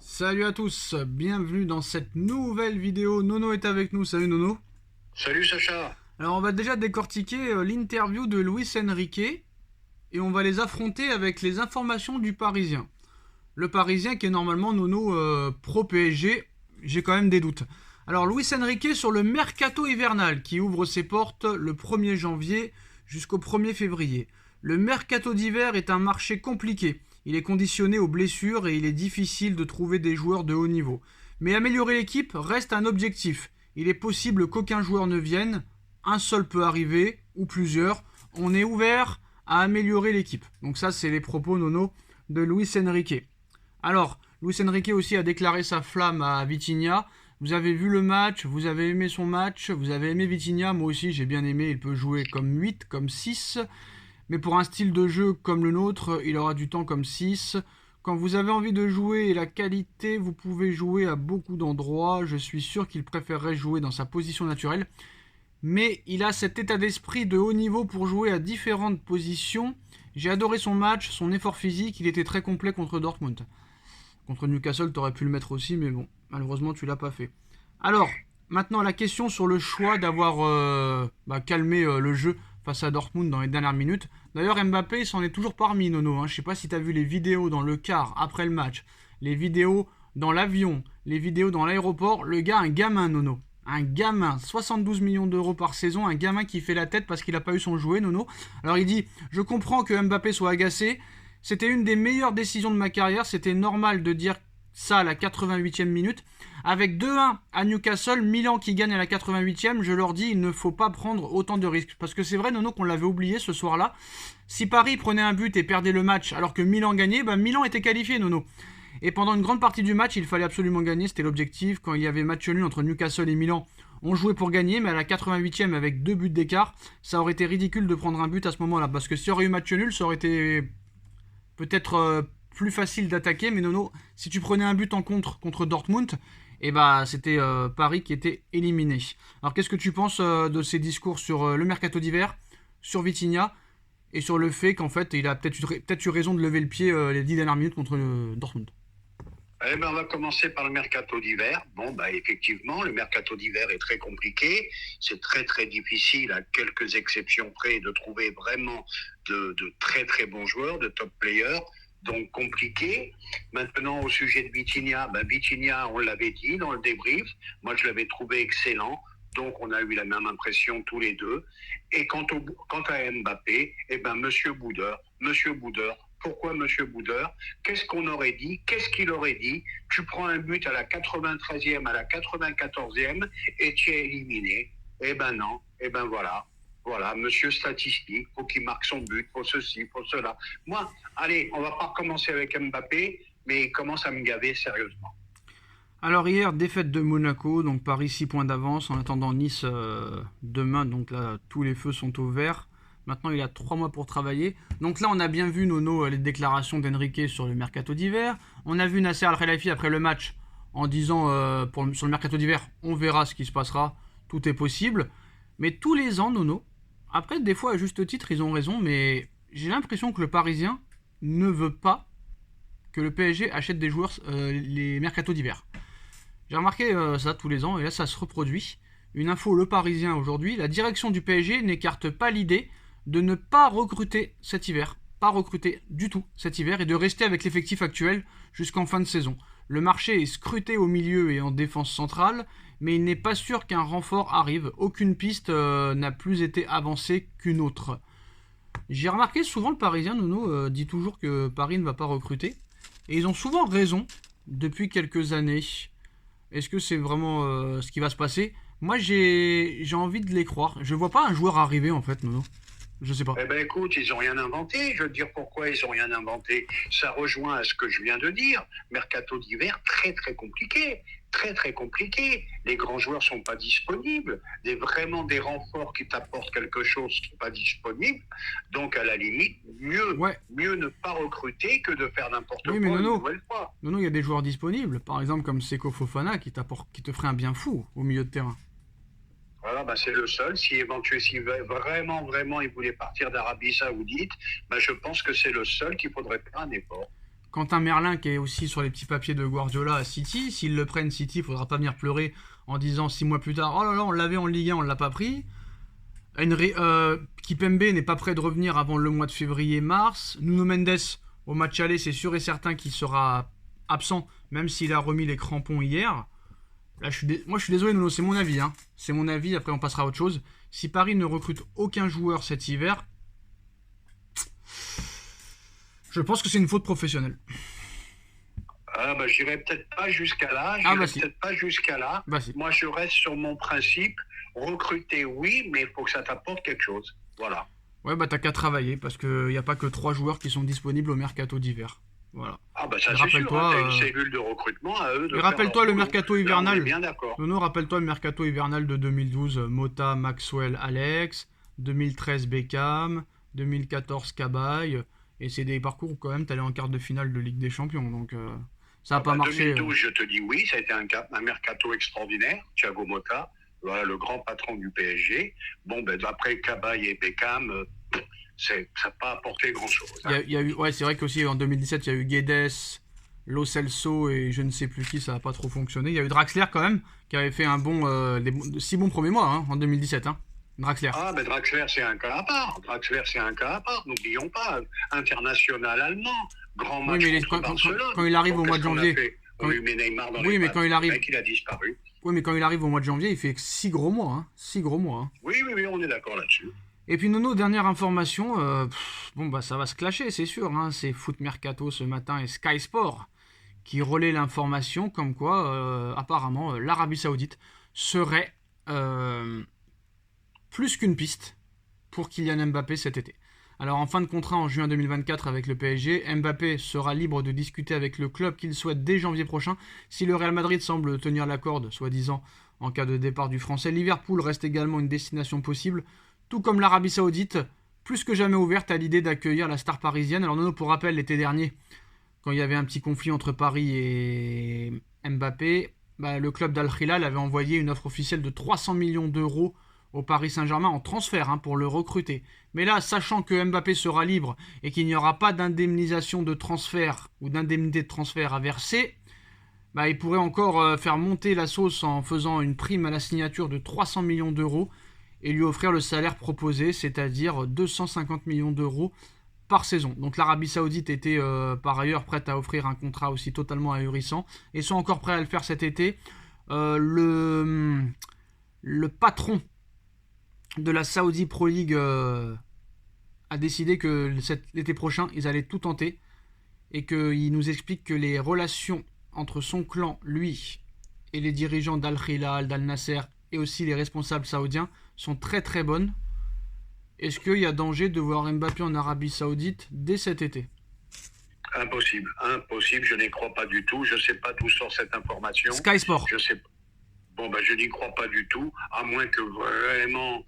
Salut à tous, bienvenue dans cette nouvelle vidéo. Nono est avec nous, salut Nono. Salut Sacha. Alors on va déjà décortiquer l'interview de Luis Enrique et on va les affronter avec les informations du Parisien. Le Parisien qui est normalement Nono pro PSG, j'ai quand même des doutes. Alors Luis Enrique sur le mercato hivernal qui ouvre ses portes le 1er janvier jusqu'au 1er février. Le mercato d'hiver est un marché compliqué. Il est conditionné aux blessures et il est difficile de trouver des joueurs de haut niveau. Mais améliorer l'équipe reste un objectif. Il est possible qu'aucun joueur ne vienne, un seul peut arriver, ou plusieurs. On est ouvert à améliorer l'équipe. Donc ça, c'est les propos, Nono, de Luis Enrique. Alors, Luis Enrique aussi a déclaré sa flamme à Vitinha. Vous avez vu le match, vous avez aimé son match, vous avez aimé Vitinha, moi aussi j'ai bien aimé, il peut jouer comme 8, comme 6. Mais pour un style de jeu comme le nôtre, il aura du temps comme 6. Quand vous avez envie de jouer et la qualité, vous pouvez jouer à beaucoup d'endroits. Je suis sûr qu'il préférerait jouer dans sa position naturelle. Mais il a cet état d'esprit de haut niveau pour jouer à différentes positions. J'ai adoré son match, son effort physique, il était très complet contre Dortmund. Contre Newcastle, t'aurais pu le mettre aussi, mais bon, malheureusement, tu l'as pas fait. Alors, maintenant, la question sur le choix d'avoir calmé le jeu face à Dortmund dans les dernières minutes. D'ailleurs, Mbappé, il s'en est toujours parmi, Nono. Hein. Je sais pas si t'as vu les vidéos dans le car après le match, les vidéos dans l'avion, les vidéos dans l'aéroport. Le gars, un gamin, Nono. Un gamin, 72 millions d'euros par saison, un gamin qui fait la tête parce qu'il n'a pas eu son jouet, Nono. Alors il dit, je comprends que Mbappé soit agacé, c'était une des meilleures décisions de ma carrière, c'était normal de dire ça à la 88e minute. Avec 2-1 à Newcastle, Milan qui gagne à la 88e, je leur dis il ne faut pas prendre autant de risques. Parce que c'est vrai, Nono, qu'on l'avait oublié ce soir-là. Si Paris prenait un but et perdait le match alors que Milan gagnait, Milan était qualifié, Nono. Et pendant une grande partie du match, il fallait absolument gagner, c'était l'objectif. Quand il y avait match nul entre Newcastle et Milan, on jouait pour gagner, mais à la 88e avec 2 buts d'écart, ça aurait été ridicule de prendre un but à ce moment-là. Parce que s'il y aurait eu match nul, ça aurait été peut-être plus facile d'attaquer, mais Nono, si tu prenais un but en contre Dortmund, c'était Paris qui était éliminé. Alors qu'est-ce que tu penses de ces discours sur le mercato d'hiver, sur Vitinha, et sur le fait qu'en fait il a peut-être eu raison de lever le pied les 10 dernières minutes contre Dortmund? On va commencer par le mercato d'hiver. Effectivement, le mercato d'hiver est très compliqué. C'est très très difficile, à quelques exceptions près, de trouver vraiment de très très bons joueurs, de top players. Donc compliqué. Maintenant, au sujet de Vitinha, Vitinha, on l'avait dit dans le débrief. Moi, je l'avais trouvé excellent. Donc, on a eu la même impression tous les deux. Et quant à Mbappé, Monsieur Boudeur, pourquoi Monsieur Boudeur? Qu'est-ce qu'on aurait dit? Qu'est-ce qu'il aurait dit? Tu prends un but à la 93e, à la 94e et tu es éliminé. Non. Voilà. Voilà, monsieur statistique, faut qu'il marque son but, faut ceci, faut cela. Moi, allez, on va pas recommencer avec Mbappé, mais il commence à me gaver sérieusement. Alors hier, défaite de Monaco, donc Paris 6 points d'avance, en attendant Nice demain, donc là tous les feux sont au vert. Maintenant il a 3 mois pour travailler. Donc là on a bien vu Nono les déclarations d'Enrique sur le mercato d'hiver. On a vu Nasser Al-Khelaifi après le match en disant sur le mercato d'hiver, on verra ce qui se passera, tout est possible. Mais tous les ans Nono, après des fois à juste titre ils ont raison, mais j'ai l'impression que le Parisien ne veut pas que le PSG achète des joueurs les mercatos d'hiver. J'ai remarqué ça tous les ans et là ça se reproduit. Une info Le Parisien aujourd'hui, la direction du PSG n'écarte pas l'idée de ne pas recruter cet hiver, pas recruter du tout cet hiver et de rester avec l'effectif actuel jusqu'en fin de saison. Le marché est scruté au milieu et en défense centrale, mais il n'est pas sûr qu'un renfort arrive. Aucune piste n'a plus été avancée qu'une autre. J'ai remarqué souvent le Parisien, Nono, dit toujours que Paris ne va pas recruter. Et ils ont souvent raison depuis quelques années. Est-ce que c'est vraiment ce qui va se passer? Moi, j'ai envie de les croire. Je vois pas un joueur arriver, en fait, Nono. Je sais pas. Écoute, ils n'ont rien inventé. Je veux dire pourquoi ils n'ont rien inventé. Ça rejoint à ce que je viens de dire. Mercato d'hiver, très très compliqué. Très très compliqué. Les grands joueurs sont pas disponibles. Vraiment des renforts qui t'apportent quelque chose sont pas disponibles. Donc à la limite, Ouais. mieux ne pas recruter que de faire n'importe Oui, quoi mais une Nono, nouvelle fois. Nono, il y a des joueurs disponibles. Par exemple, comme Seko Fofana qui te ferait un bien fou au milieu de terrain. Voilà, c'est le seul. Si vraiment, vraiment, il voulait partir d'Arabie Saoudite, je pense que c'est le seul qu'il faudrait faire un effort. Quentin Merlin qui est aussi sur les petits papiers de Guardiola à City. S'ils le prennent City, il faudra pas venir pleurer en disant 6 mois plus tard « Oh là là, on l'avait en Ligue 1, on l'a pas pris ». Kipembe n'est pas prêt de revenir avant le mois de février-mars. Nuno Mendes, au match aller, c'est sûr et certain qu'il sera absent, même s'il a remis les crampons hier. Là, moi, je suis désolé, Nuno, c'est mon avis. Hein. C'est mon avis, après on passera à autre chose. Si Paris ne recrute aucun joueur cet hiver, je pense que c'est une faute professionnelle. J'irai peut-être pas jusqu'à là. Si. Moi, je reste sur mon principe. Recruter, oui, mais il faut que ça t'apporte quelque chose. Voilà. Ouais, t'as qu'à travailler, parce qu'il n'y a pas que 3 joueurs qui sont disponibles au mercato d'hiver. Voilà. Ça c'est sûr, t'as une cellule de recrutement à eux de rappelle-toi le mercato hivernal. Là, on est bien d'accord. Non, rappelle-toi le mercato hivernal de 2012, Mota, Maxwell, Alex, 2013 Beckham, 2014 Cabaye, et c'est des parcours où quand même t'allais en quart de finale de Ligue des Champions, donc ça n'a pas marché. 2012, je te dis oui, ça a été un mercato extraordinaire, Thiago Motta, voilà, le grand patron du PSG. Après Cabaye et Beckham, ça n'a pas apporté grand-chose. Hein. C'est vrai qu'aussi en 2017, il y a eu Guedes, Lo Celso et je ne sais plus qui, ça n'a pas trop fonctionné. Il y a eu Draxler quand même, qui avait fait 6 bons premiers mois en 2017. Hein. Draxler. Draxler, c'est un cas à part. N'oublions pas. International allemand, grand match contre Barcelone. Quand il arrive au mois de janvier... On lui met Neymar dans les pattes. Le mec, il a disparu. Oui, mais quand il arrive au mois de janvier, il fait 6 gros mois. Hein. 6 gros mois. Hein. Oui, on est d'accord là-dessus. Et puis Nono, dernière information, ça va se clasher, c'est sûr. Hein. C'est Foot Mercato ce matin et Sky Sport qui relaient l'information comme quoi, apparemment, l'Arabie Saoudite serait plus qu'une piste pour Kylian Mbappé cet été. Alors en fin de contrat en juin 2024 avec le PSG, Mbappé sera libre de discuter avec le club qu'il souhaite dès janvier prochain. Si le Real Madrid semble tenir la corde, soi-disant en cas de départ du Français, Liverpool reste également une destination possible, tout comme l'Arabie Saoudite, plus que jamais ouverte à l'idée d'accueillir la star parisienne. Alors Nono, pour rappel, l'été dernier, quand il y avait un petit conflit entre Paris et Mbappé, le club d'Al Hilal avait envoyé une offre officielle de 300 millions d'euros au Paris Saint-Germain en transfert pour le recruter. Mais là, sachant que Mbappé sera libre et qu'il n'y aura pas d'indemnisation de transfert ou d'indemnité de transfert à verser, il pourrait encore faire monter la sauce en faisant une prime à la signature de 300 millions d'euros et lui offrir le salaire proposé, c'est-à-dire 250 millions d'euros par saison. Donc l'Arabie Saoudite était par ailleurs prête à offrir un contrat aussi totalement ahurissant et sont encore prêts à le faire cet été. Le patron de la Saudi Pro League a décidé que l'été prochain, ils allaient tout tenter et qu'il nous explique que les relations entre son clan, lui, et les dirigeants d'Al Hilal, d'Al Nasser et aussi les responsables saoudiens sont très très bonnes. Est-ce qu'il y a danger de voir Mbappé en Arabie Saoudite dès cet été ? Impossible, je n'y crois pas du tout. Je ne sais pas d'où sort cette information. Sky Sport. Je sais. Je n'y crois pas du tout, à moins que vraiment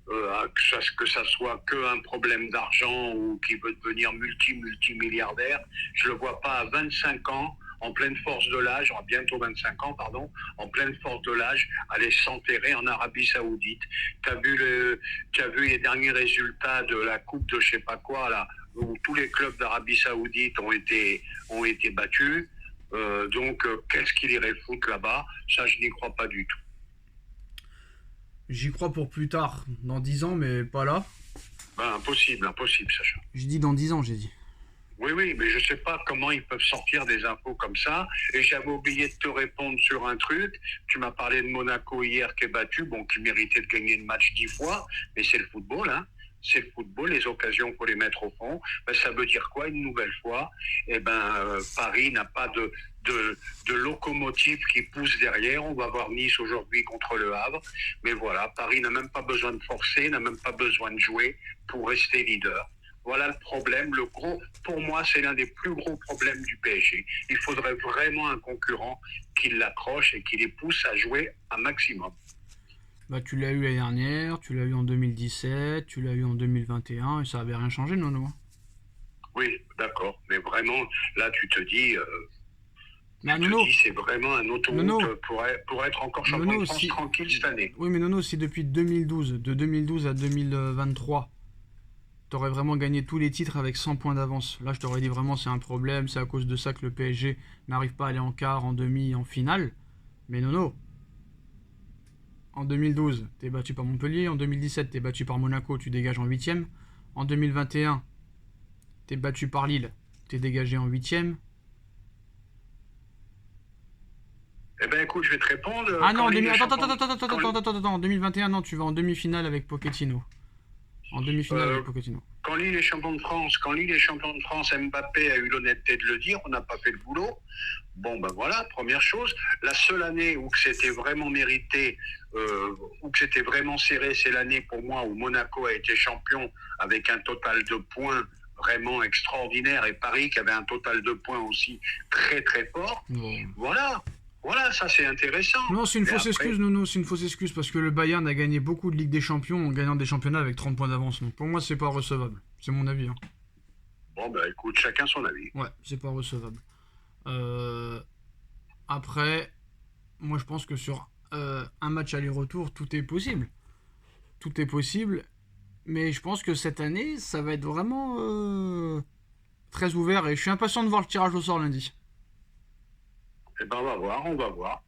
que ça soit qu'un problème d'argent ou qu'il veut devenir multimilliardaire. Je le vois pas à 25 ans, en pleine force de l'âge, bientôt 25 ans, en pleine force de l'âge, aller s'enterrer en Arabie Saoudite. Tu as vu les derniers résultats de la coupe de je sais pas quoi, là, où tous les clubs d'Arabie Saoudite ont été battus. Qu'est-ce qu'il irait foutre là-bas ? Ça, je n'y crois pas du tout. J'y crois pour plus tard, dans 10 ans, mais pas là. Impossible, Sacha. Je dis dans 10 ans, j'ai dit. Oui, mais je sais pas comment ils peuvent sortir des infos comme ça. Et j'avais oublié de te répondre sur un truc. Tu m'as parlé de Monaco hier qui est battu, qui méritait de gagner le match 10 fois, mais c'est le football, hein. C'est le football, les occasions, faut les mettre au fond. Ça veut dire quoi, une nouvelle fois ? Paris n'a pas de locomotive qui pousse derrière. On va voir Nice aujourd'hui contre le Havre. Mais voilà, Paris n'a même pas besoin de forcer, n'a même pas besoin de jouer pour rester leader. Voilà le problème. Pour moi, c'est l'un des plus gros problèmes du PSG. Il faudrait vraiment un concurrent qui l'accroche et qui les pousse à jouer un maximum. Tu l'as eu l'année dernière, tu l'as eu en 2017, tu l'as eu en 2021 et ça n'avait rien changé, Nono. Oui, d'accord. Mais vraiment, là, tu te dis... Nono, c'est vraiment un autoroute pour être encore champion de France tranquille cette année. Oui, mais Nono, si depuis 2012, de 2012 à 2023, t'aurais vraiment gagné tous les titres avec 100 points d'avance. Là, je t'aurais dit vraiment c'est un problème, c'est à cause de ça que le PSG n'arrive pas à aller en quart, en demi, en finale. Mais non. En 2012, t'es battu par Montpellier. En 2017, t'es battu par Monaco, tu dégages en huitième. En 2021, t'es battu par Lille, t'es dégagé en huitième. Eh ben écoute, je vais te répondre. Ah non, attends, en 2021, non, tu vas en demi-finale avec Pochettino. En demi-finale avec Pochettino. Quand Lille est champion de France, Mbappé a eu l'honnêteté de le dire, on n'a pas fait le boulot. Bon, ben voilà, première chose. La seule année où que c'était vraiment mérité, où que c'était vraiment serré, c'est l'année pour moi où Monaco a été champion avec un total de points vraiment extraordinaire et Paris qui avait un total de points aussi très très fort. Bon. Voilà, ça c'est intéressant. Non, c'est une fausse excuse, Nono, c'est une fausse excuse parce que le Bayern a gagné beaucoup de Ligue des Champions en gagnant des championnats avec 30 points d'avance. Donc pour moi, c'est pas recevable. C'est mon avis. Hein. Bon, bah écoute, chacun son avis. Ouais, c'est pas recevable. Après, moi je pense que sur un match aller-retour, tout est possible. Tout est possible. Mais je pense que cette année, ça va être vraiment très ouvert et je suis impatient de voir le tirage au sort lundi. Eh ben on va voir.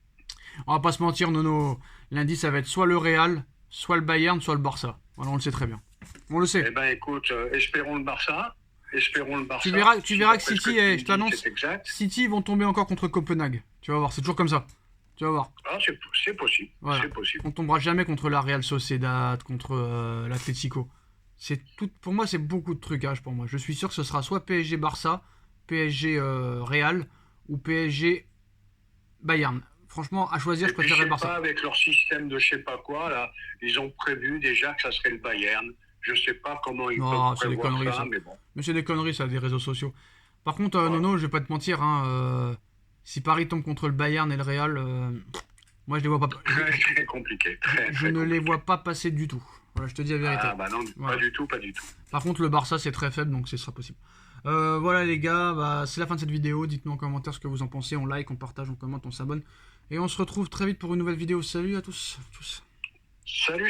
On va pas se mentir, Nono. Lundi, ça va être soit le Real, soit le Bayern, soit le Barça. Voilà, on le sait très bien. On le sait. Eh ben écoute, espérons le Barça. Tu verras que City, je t'annonce, City vont tomber encore contre Copenhague. Tu vas voir, c'est toujours comme ça. Tu vas voir. Ah, c'est possible. Voilà. C'est possible. On tombera jamais contre la Real Sociedad, contre l'Atlético. C'est tout. Pour moi, c'est beaucoup de trucage pour moi. Je suis sûr que ce sera soit PSG Barça, PSG Real ou PSG Bayern. Franchement, à choisir, je préférerais le Barça. Pas avec leur système de je sais pas quoi, là, ils ont prévu déjà que ça serait le Bayern. Je sais pas comment ils peuvent prévoir ça, mais bon. Mais c'est des conneries, ça, des réseaux sociaux. Par contre, Nono, je vais pas te mentir, hein, si Paris tombe contre le Bayern et le Real, moi je les vois pas. Très compliqué. Je ne les vois pas passer du tout. Voilà, je te dis la vérité. Ah bah non, voilà. Pas du tout. Par contre, le Barça c'est très faible, donc ce sera possible. Voilà les gars, bah, c'est la fin de cette vidéo. Dites-nous en commentaire ce que vous en pensez. On like, on partage, on commente, on s'abonne. Et on se retrouve très vite pour une nouvelle vidéo. Salut à tous. Salut.